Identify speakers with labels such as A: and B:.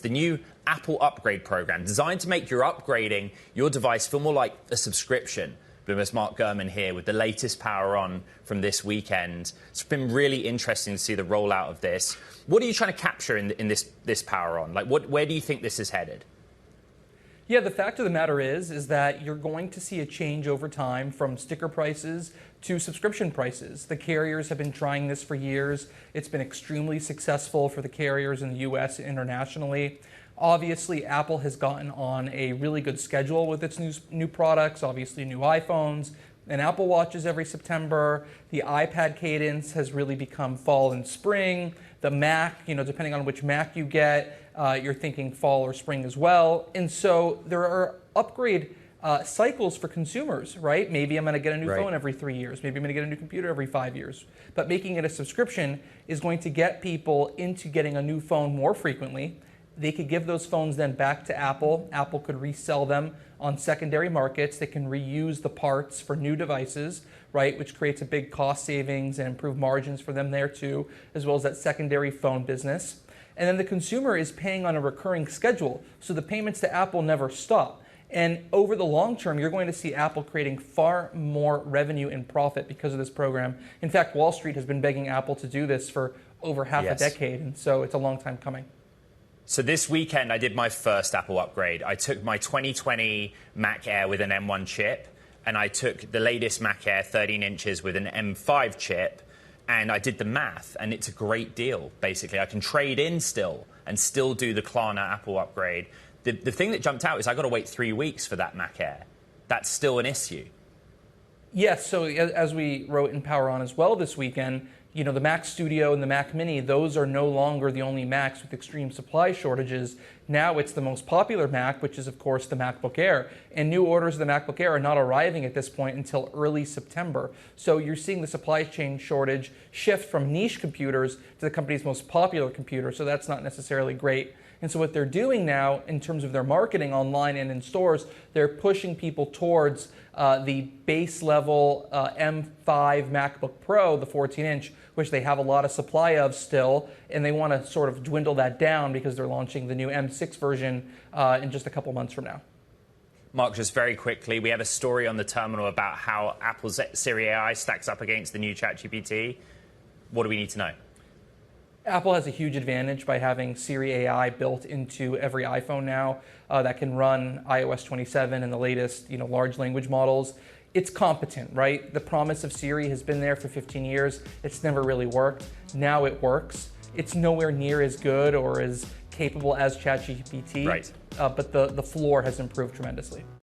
A: The new Apple upgrade program designed to make your upgrading your device feel more like a subscription. Bloomberg's Mark Gurman here with the latest Power On from this weekend. It's been really interesting to see the rollout of this. What are you trying to capture in this Power On? Like, where do you think this is headed?
B: Yeah, the fact of the matter is that you're going to see a change over time from sticker prices to subscription prices. The carriers have been trying this for years. It's been extremely successful for the carriers in the US and internationally. Obviously, Apple has gotten on a really good schedule with its new products, obviously new iPhones and Apple Watches every September. The iPad cadence has really become fall and spring. The Mac, depending on which Mac you get, you're thinking fall or spring as well. And so there are upgrade cycles for consumers, right? Maybe I'm going to get a new phone every 3 years. Maybe I'm going to get a new computer every 5 years. But making it a subscription is going to get people into getting a new phone more frequently. They could give those phones then back to Apple. Apple could resell them on secondary markets. They can reuse the parts for new devices, right, which creates a big cost savings and improved margins for them there too, as well as that secondary phone business. And then the consumer is paying on a recurring schedule, so the payments to Apple never stop. And over the long term, you're going to see Apple creating far more revenue and profit because of this program. In fact, Wall Street has been begging Apple to do this for over half a decade, and so it's a long time coming.
A: So this weekend, I did my first Apple upgrade. I took my 2020 Mac Air with an M1 chip, and I took the latest Mac Air 13 inches with an M5 chip, and I did the math, and it's a great deal, basically. I can trade in still and still do the Klarna Apple upgrade. The thing that jumped out is I got to wait 3 weeks for that Mac Air. That's still an issue.
B: Yes, so as we wrote in Power On as well this weekend, the Mac Studio and the Mac Mini, those are no longer the only Macs with extreme supply shortages. Now it's the most popular Mac, which is, of course, the MacBook Air. And new orders of the MacBook Air are not arriving at this point until early September. So you're seeing the supply chain shortage shift from niche computers to the company's most popular computer. So that's not necessarily great. And so what they're doing now in terms of their marketing online and in stores, they're pushing people towards the base level M5 MacBook Pro, the 14-inch, which they have a lot of supply of still, and they want to sort of dwindle that down because they're launching the new M6 version in just a couple months from now.
A: Mark, just very quickly, we have a story on the terminal about how Apple's Siri AI stacks up against the new ChatGPT. What do we need to know?
B: Apple has a huge advantage by having Siri AI built into every iPhone now that can run iOS 27 and the latest, large language models. It's competent, right? The promise of Siri has been there for 15 years. It's never really worked. Now it works. It's nowhere near as good or as capable as ChatGPT, but the floor has improved tremendously.